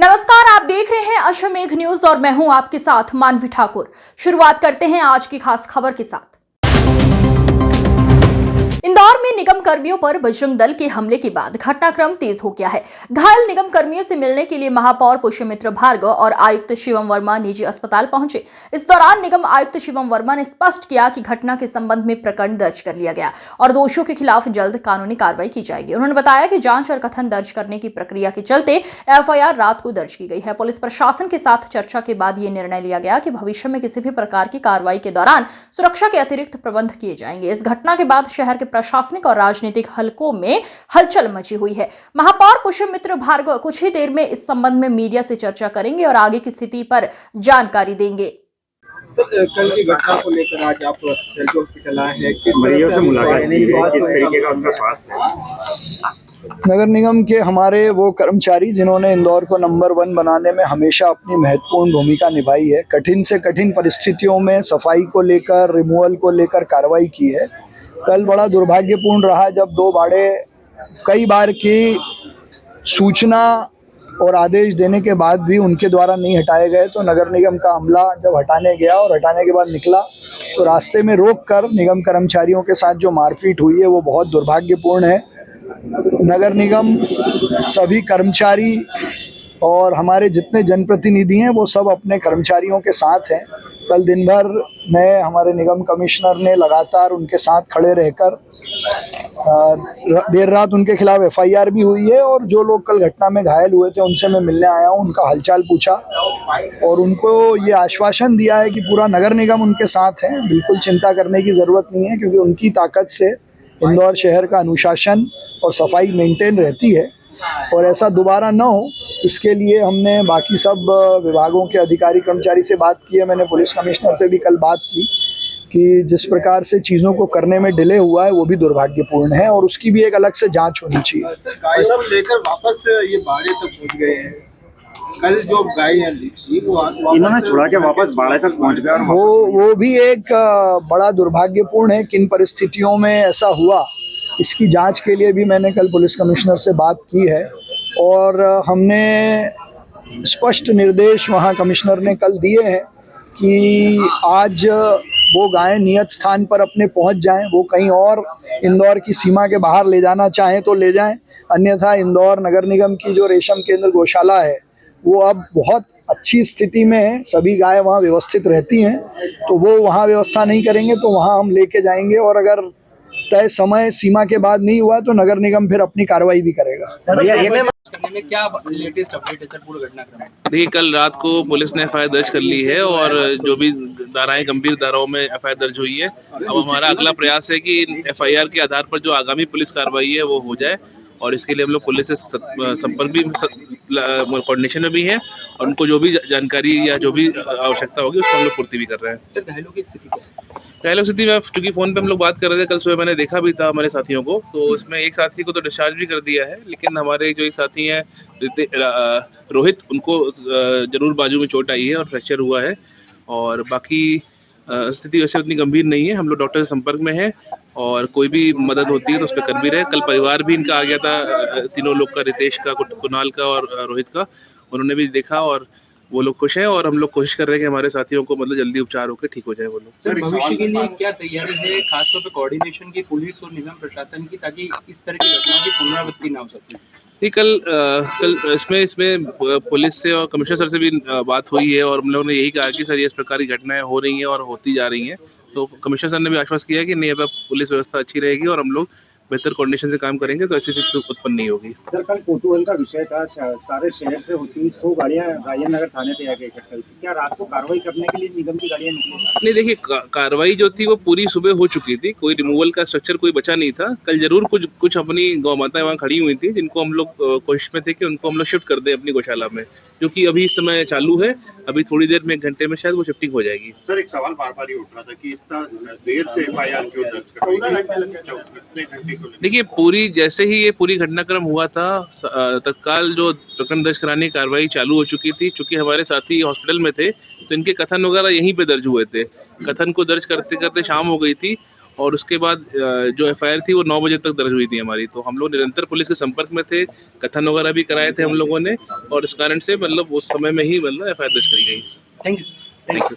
नमस्कार, आप देख रहे हैं अश्वमेघ न्यूज और मैं हूं आपके साथ मानवी ठाकुर। शुरुआत करते हैं आज की खास खबर के साथ। इंदौर में निगम कर्मियों पर बजरंग दल के हमले के बाद घटनाक्रम तेज हो गया है। घायल निगम कर्मियों से मिलने के लिए महापौर पुष्यमित्र भार्गव और आयुक्त शिवम वर्मा निजी अस्पताल पहुंचे। इस दौरान निगम आयुक्त शिवम वर्मा ने स्पष्ट किया कि घटना के संबंध में प्रकरण दर्ज कर लिया गया और दोषियों के खिलाफ जल्द कानूनी कार्रवाई की जाएगी। उन्होंने बताया कि जांच और कथन दर्ज करने की प्रक्रिया के चलते एफआईआर रात को दर्ज की गई है। पुलिस प्रशासन के साथ चर्चा के बाद ये निर्णय लिया गया कि भविष्य में किसी भी प्रकार की कार्रवाई के दौरान सुरक्षा के अतिरिक्त प्रबंध किए जाएंगे। इस घटना के बाद शहर के प्रशासनिक और राजनीतिक हलकों में हलचल मची हुई है। महापौर पुष्यमित्र भार्गव कुछ ही देर में इस संबंध में मीडिया से चर्चा करेंगे और आगे की स्थिति पर जानकारी देंगे। सर, कल की घटना को लेकर आज आप सेंट्रल हॉस्पिटल आए हैं, किस मरीजों से मुलाकात की है, किस तरीके का उनका स्वास्थ्य है? नगर निगम के हमारे वो कर्मचारी जिन्होंने इंदौर को नंबर 1 बनाने में हमेशा अपनी महत्वपूर्ण भूमिका निभाई है, कठिन से कठिन परिस्थितियों में सफाई को लेकर, रिमूवल को लेकर कार्रवाई की है। कल बड़ा दुर्भाग्यपूर्ण रहा जब 2 बाड़े कई बार की सूचना और आदेश देने के बाद भी उनके द्वारा नहीं हटाए गए, तो नगर निगम का अमला जब हटाने गया और हटाने के बाद निकला तो रास्ते में रोककर निगम कर्मचारियों के साथ जो मारपीट हुई है वो बहुत दुर्भाग्यपूर्ण है। नगर निगम, सभी कर्मचारी और हमारे जितने जनप्रतिनिधि हैं वो सब अपने कर्मचारियों के साथ हैं। कल दिन भर मैं, हमारे निगम कमिश्नर ने लगातार उनके साथ खड़े रहकर देर रात उनके खिलाफ एफआईआर भी हुई है और जो लोग कल घटना में घायल हुए थे उनसे मैं मिलने आया हूं, उनका हालचाल पूछा और उनको ये आश्वासन दिया है कि पूरा नगर निगम उनके साथ है, बिल्कुल चिंता करने की ज़रूरत नहीं है, क्योंकि उनकी ताकत से इंदौर शहर का अनुशासन और सफाई मेंटेन रहती है और ऐसा दोबारा न हो इसके लिए हमने बाकी सब विभागों के अधिकारी कर्मचारी से बात की है। मैंने पुलिस कमिश्नर से भी कल बात की कि जिस प्रकार से चीज़ों को करने में डिले हुआ है वो भी दुर्भाग्यपूर्ण है और उसकी भी एक अलग से जांच होनी चाहिए। सर, गाय सब लेकर वापस ये बाड़े तक पहुंच गए हैं। कल जो गाय ली थी वो इन्होंने छुड़ा के वापस बाड़े तक पहुंच गए। वो भी एक बड़ा दुर्भाग्यपूर्ण है। किन परिस्थितियों में ऐसा हुआ इसकी जांच के लिए भी मैंने कल पुलिस कमिश्नर से बात की है और हमने स्पष्ट निर्देश वहां कमिश्नर ने कल दिए हैं कि आज वो गायें नियत स्थान पर अपने पहुंच जाएं। वो कहीं और इंदौर की सीमा के बाहर ले जाना चाहें तो ले जाएं, अन्यथा इंदौर नगर निगम की जो रेशम केंद्र गौशाला है वो अब बहुत अच्छी स्थिति में है। सभी गायें वहाँ व्यवस्थित रहती हैं, तो वो वहाँ व्यवस्था नहीं करेंगे तो वहाँ हम लेके जाएंगे और अगर तय समय सीमा के बाद नहीं हुआ तो नगर निगम फिर अपनी कार्रवाई भी करेगा। करने में क्या लेटेस्ट अपडेट है सर पूरे घटनाक्रम? देखिए, कल रात को पुलिस ने एफआईआर दर्ज कर ली है और जो भी धाराएं, गंभीर धाराओं में एफआईआर दर्ज हुई है। अब हमारा अगला प्रयास है कि एफआईआर के आधार पर जो आगामी पुलिस कार्रवाई है वो हो जाए और इसके लिए हम लोग पुलिस से संपर्क भी, कोऑर्डिनेशन में भी हैं और उनको जो भी जानकारी या जो भी आवश्यकता होगी उसको हम लोग पूर्ति भी कर रहे हैं। सर, घायलों की स्थिति क्या है? घायलों की स्थिति में चूंकि फ़ोन पे हम लोग बात कर रहे थे, कल सुबह मैंने देखा भी था हमारे साथियों को, तो इसमें एक साथी को तो डिस्चार्ज भी कर दिया है, लेकिन हमारे जो एक साथी हैं रोहित, उनको जरूर बाजू में चोट आई है और फ्रैक्चर हुआ है और बाकी स्थिति वैसे उतनी गंभीर नहीं है। हम लोग डॉक्टर के संपर्क में हैं और कोई भी मदद होती है तो उस पर कर भी रहे। कल परिवार भी इनका आ गया था, तीनों लोग का, रितेश का, कुणाल का और रोहित का, उन्होंने भी देखा और वो लोग खुश हैं और हम लोग कोशिश कर रहे हैं कि हमारे साथियों को मतलब जल्दी उपचार होकर ठीक हो जाए वो लोग। सर, भविष्य के लिए क्या तैयारी है, खासतौर पे कोऑर्डिनेशन की पुलिस और निगम प्रशासन की, ताकि इस तरह की घटना की पुनरावृत्ति ना हो सके? नहीं, कल इसमें पुलिस से और कमिश्नर सर से भी बात हुई है और हम लोगों ने यही कहा कि सर ये इस प्रकार की घटनाएं हो रही हैं और होती जा रही हैं, तो कमिश्नर सर ने भी आश्वस्त किया कि नहीं, अब पुलिस व्यवस्था अच्छी रहेगी और हम लोग बेहतर कोऑर्डिनेशन से काम करेंगे तो ऐसी स्थिति उत्पन्न नहीं होगी। सर, कल कौतूहल का विषय था, सारे शहर से होती हुई 100 गाड़ियां राजेंद्र नगर थाने पे आके इकट्ठा हुई। क्या रात को कार्रवाई करने के लिए निगम की गाड़ियां निकली? नहीं, देखिए, कार्रवाई जो थी वो पूरी सुबह हो चुकी थी, कोई रिमूवल का स्ट्रक्चर कोई बचा नहीं था। कल जरूर कुछ अपनी गौ माताएं वहाँ खड़ी हुई थी जिनको हम लोग कोशिश में थे कि उनको हम लोग शिफ्ट कर दें अपनी गौशाला में, जो कि अभी इस समय चालू है। अभी थोड़ी देर में, 1 घंटे में शायद वो शिफ्टिंग हो जाएगी। सर, एक सवाल बार बार ये उठ रहा था कि इतना देर से एफआईआर क्यों दर्ज करवाई? देखिए, जैसे ही ये पूरी घटनाक्रम हुआ था, तत्काल जो प्रकरण दर्ज कराने की कार्रवाई चालू हो चुकी थी। चूंकि हमारे साथी हॉस्पिटल में थे तो इनके कथन वगैरह यहीं पे दर्ज हुए थे। कथन को दर्ज करते करते शाम हो गई थी और उसके बाद जो FIR थी वो 9 बजे तक दर्ज हुई थी हमारी। तो हम लोग निरंतर पुलिस के संपर्क में थे, कथन वगैरह भी कराए थे हम लोगों ने, और इस कारण से मतलब उस समय में ही मतलब FIR दर्ज करी गई। Thank you. Thank you.